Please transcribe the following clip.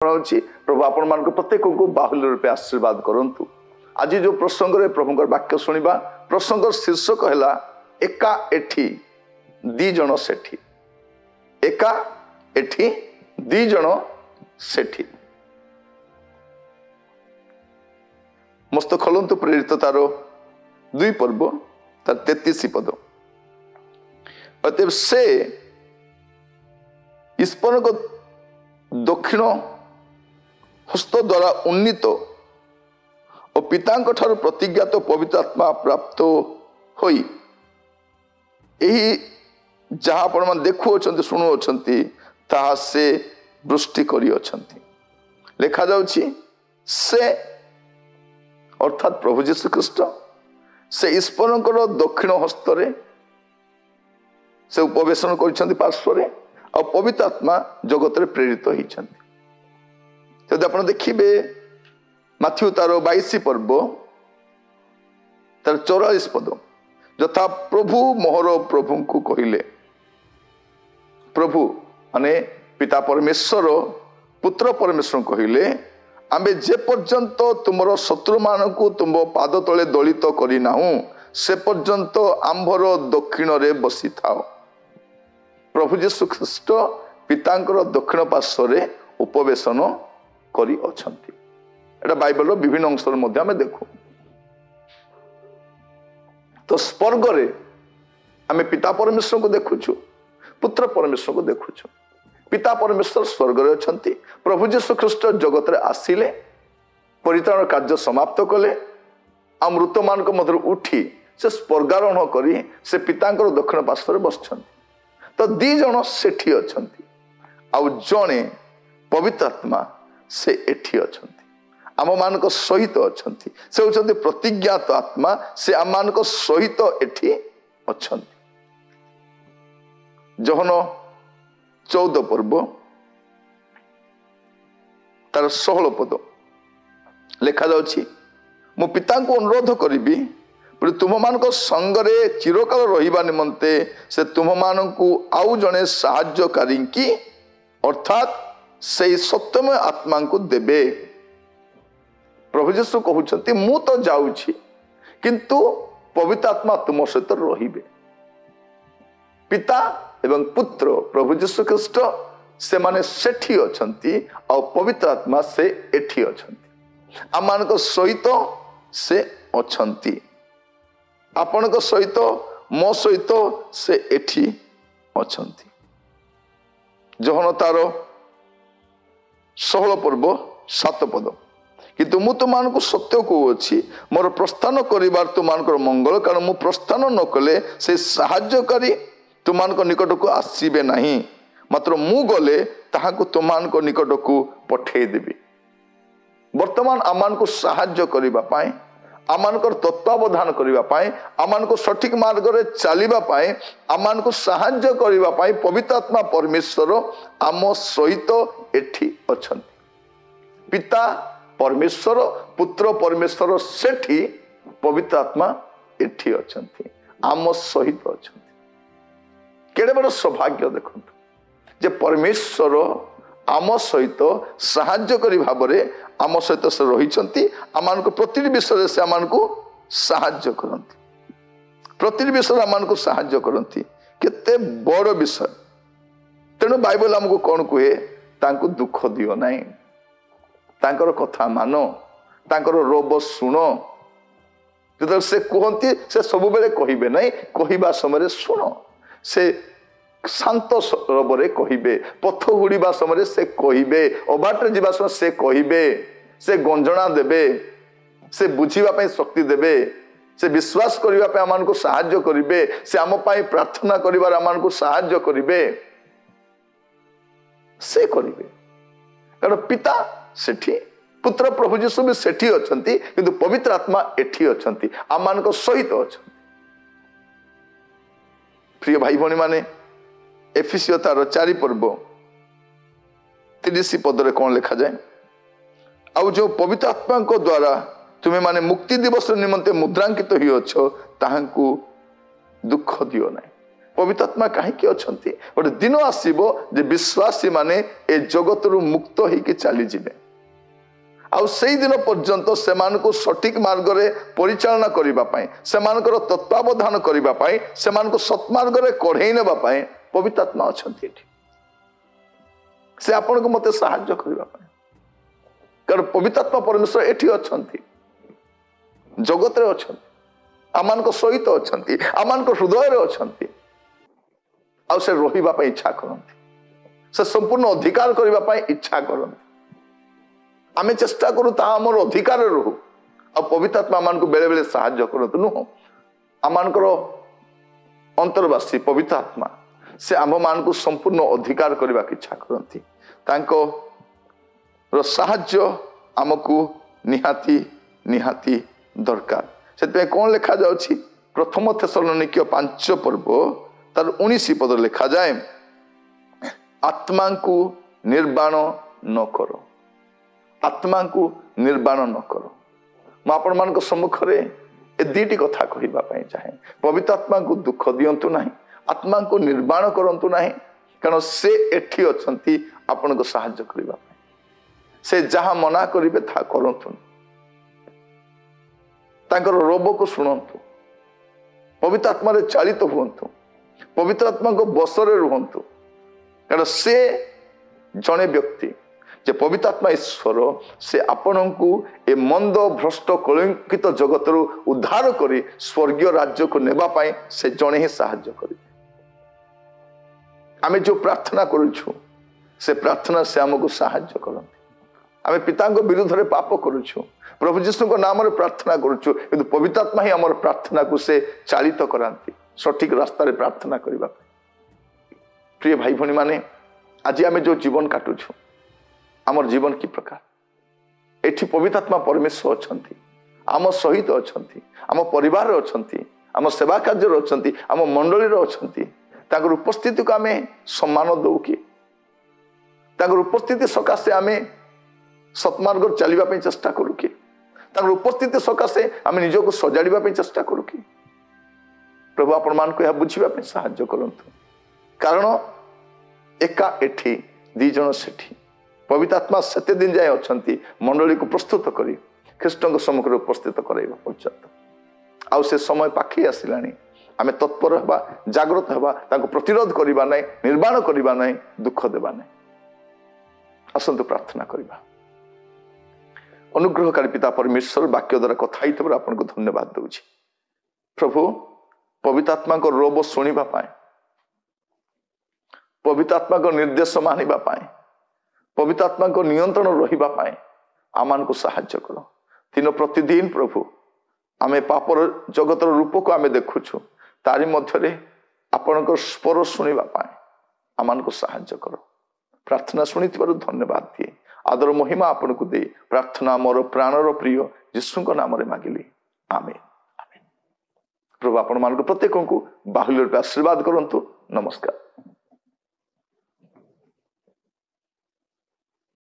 प्रभु आपण मान प्रत्येक को बाहुल्य रूपे आशीर्वाद करंतु। आज जो प्रसंग रे प्रभुଙ୍କର वाक्य सुनिबा प्रसंग शीर्षक है एका एठी दी जण सेठी। एका एठी दी जण सेठी। मस्त खोलंतु प्रेरित तार 2 पर्व तार 33 पद। अतएव से ईश्वर को दक्षिण हस्त द्वारा उन्नीत और पिता प्रतिज्ञात पवित्र आत्मा प्राप्त होई यही जहाँ आपण देखु शुणुअछंती ताहा से वृष्टि करी अछंती। लिखा जाउछि से अर्थात प्रभु यीशु ख्रीष्ट से ईश्वरଙ୍କର दक्षिण हस्त रे से उपवेशन करिसंती पार्श्व रे और पवित्र आत्मा जगत रे प्रेरित होइछंती। यदि आप देखिए माथ्यू तार 22 पर्व तार 44 पद यथा प्रभु मोहर प्रभु को कहले प्रभु माने पिता परमेश्वर पुत्र परमेश्वर कहले आमे जे पर्यंत तुमर शत्रु मान को तुम पाद तले दलित करिनाहु से पर्यंत आंभर दक्षिण रे बसी थाओ। प्रभु यीशु ख्रीष्ट पितांकर दक्षिण पार्श्व रे उपवेशन करी अछंती। एटा बाइबल विभिन्न अंश मध्य आमे देखु। तो स्वर्ग रे आमे पिता परमेश्वर को देखुछु, पुत्र परमेश्वर को देखुछु। पिता परमेश्वर स्वर्ग रे अछंती। प्रभु यीशु ख्रीष्ट जगत रे आसिले परित्राण कार्य समाप्त कले आ मृत मान को मध्य उठी से स्वर्गारोहण करी से पितांकर दक्षिण पार्श्व रे बसछंती। तो 2 जण सेठी अछंती आ जणे पवित्र आत्मा से एठी अछंती आम मान सहित अछंती। से होचंती प्रतिज्ञात आत्मा से आम मान सहित एठी अछंती। जहन 14 पर्व तार 16 पद लिखा जाउछि मु पिता को अनुरोध करिबी तुम मान संगरे चिरकाल रहिबा निमंते से तुम मान को आउ जने सहाय्यकारी की अर्थात से सत्यमय आत्मा को देबे। प्रभु यीशु कहउछंती मु तो जाउछि किंतु पवित्र आत्मा तुम सहित रहिबे। पिता एवं पुत्र प्रभु यीशु ख्रीष्ट से माने सेठी अछंती और पवित्र आत्मा से एठी अछंती। आमान को सहित से अछंती। आपण को सहित मो सहित से एठी अछंती। जहन तार 16 पर्व 7 पद किंतु मु तुमान को सत्य को अछि मोर प्रस्थान करिबार तुमान को मंगल कारण मु प्रस्थान न कले से सहाय्यकारी तुमान को निकट को आसीबे नहीं मात्र मु गले ताहा को तुमान को निकट को पठे देबी। वर्तमान आमान को सहाय्य करिबा पाए आमान को तत्वावधान करिबा पाए आमान को सठिक मार्ग रे चलिबा पाए आमान को सहाय्य करिबा पाए पवित्र आत्मा परमेश्वर आम सहित एठी अछंती। पिता परमेश्वर पुत्र परमेश्वर सेठी पवित्र आत्मा एठी अछंती आम सहित अछंती। केडे बड़ सौभाग्य देखंतु जे परमेश्वर आम सहित सहाय्यकारी भाव में आम सहित से रही आम को प्रति विषय से आम को साहाय्य करती प्रति विषय आम को साहाय्य करती केते बड़ विषय। तेणु बाइबल आमको कौन कहे तांको दुख दियो नहीं तांकर कथा मानो तांकर रोब शुण जो से कहती से सब बेले कहिबे नहीं कहवा समय शुण से शांत रबरे कहिबे पथ हुड़िबा समय से कहिबे अबाटे जीवा समय से कहिबे से गंजना देबे से बुझीबा पई शक्ति देबे से विश्वास करिबा पे आमान को सहाय्य करिबे से आम पई प्रार्थना करिबार आमान को सहाय्य करिबे से करिबे। कारण पिता सेठी पुत्र प्रभु यीशु भी सेठी अछंती किंतु पवित्र आत्मा एठी अछंती आमान को सहित अछंती। प्रिय भाई भणी माने एफिसियो तार 4 पर्व 30 पद रे कौन लिखा जाए आउ जो पवित्र आत्मा को द्वारा तुम्हें माने मुक्ति दिवस निमंते मुद्रांकित हुई अच्छो ताहांकु दुख दियो नहीं। पवित्र आत्मा कहीं गोटे दिन आसब जे विश्वासी माने ए जगत रु मुक्त होकर चली जाए आउ से दिन पर्यंत से सठिक मार्ग रे परिचालना करने से तत्वावधान करने से सत्मार्ग रे कढ़ई नापी पवित्र आत्मा अच्छा से आपण को मत साहाय्य करने कारण पवित्र आत्मा परमेश्वर एठी अच्छा जगत रे अच्छा आमान सहित अच्छा आमान हृदय अच्छा आउ से रही इच्छा करते से संपूर्ण अधिकार करने इच्छा करते आमे चेष्टा करूँ आमर अधिकार रहू आ पवित्र आत्मा आमान को बेले बेले साहाय्य करतु नुह आमानकर अंतर्वासी पवित्र आत्मा से आम मान को संपूर्ण अधिकार करने की इच्छा करती साहाय्य आमको निहाती निहाती दरकार से कौन लिखा जाउछि प्रथम थेसलोनिके 5 पर्व तार 19 पद लिखा जाए आत्मा को निर्वाण न करो आत्मा को निर्वाण न करो मैं आपण मान सम्मुख में ए दीटी कथा कहवाई चाहे पवित्र आत्मा को दुख दिंतु ना आत्मा को निर्वाण करंतु ना कारण से एठी अछंती आपण को साहाय्य करबा से जहाँ मना करिवे था करंतु तांकर रोब को सुनंतु पवित्र आत्मा रे चालित हुंतु पवित्र आत्मा को बसरे रुहंतु कारण से जने व्यक्ति जे पवित्र आत्मा ईश्वर से आपण को ए मंद भ्रष्ट कलंकित जगत रु उद्धार करी स्वर्गीय राज्य को नेबा पाए से जने ही साहाय्य करिवे आमे जो प्रार्थना करूछु से प्रार्थना से हमको साहाय्य करते आमे पिता विरुद्ध रे पाप करूछु प्रभु जीशु को नाम रे प्रार्थना करूछु किंतु पवित्र आत्मा ही हमर प्रार्थना को से चालित करांती सठिक रास्ता रे प्रार्थना करबा प्रिय भाई भनी माने आज आमे जो जीवन काटुछु आमर जीवन की प्रकार एठी पवित्र आत्मा परमेश्वर अछंती आम सहित अछंती आम परिवार अछंती आम सेवा कार्य अछंती आम मंडली रे अछंती ताकर उपस्थिति को आमे सम्मान दउ कि ताकर उपस्थिति सकाशे आमे सत्मार्ग चलिबा पे चेष्टा करू कि ताकर उपस्थिति सकाशे आमे निज को सजाड़िबा पे चेष्टा करू कि प्रभु आपण मान को या बुझिबा पे सहाय्य करंतु कारण एका एठी दी जण सेठी पवित्र आत्मा सेते दिन जाए अछंती मंडली को प्रस्तुत करी ख्रीष्टन सम्मुख रे उपस्थित कराइबा पर्यंत आउ से समय पाखी आसिलानी आमे तत्पर हवा जागृत हवा ताको प्रतिरोध करबा नै निर्माण करबा नै दुख देबा नै असंतु प्रार्थना करबा अनुग्रहकारी पिता परमेश्वर वाक्य द्वारा कथा हितबर आपन को धन्यवाद दउछि प्रभु पवित्र आत्मा को रोब सुनिबा पाए पवित्र आत्मा को निर्देश मानिबा पाए पवित्र आत्मा को नियंत्रण रहिबा पाए आमान को साहाय्य करो दिन प्रतिदिन प्रभु आमे पापर जगत रूप को आमे देखुछु तारी मध्य आपण को स्वर शुणा पाए आमान को साहाय्य करो प्रार्थना शुणी धन्यवाद दिए आदर महिमा आपण को दे प्रार्थना मोर प्राणर प्रिय यीशु नाम रे मागिली आमेन आमेन प्रभु आपण मान प्रत्येक को बाहुल्य आशीर्वाद करंतु नमस्कार।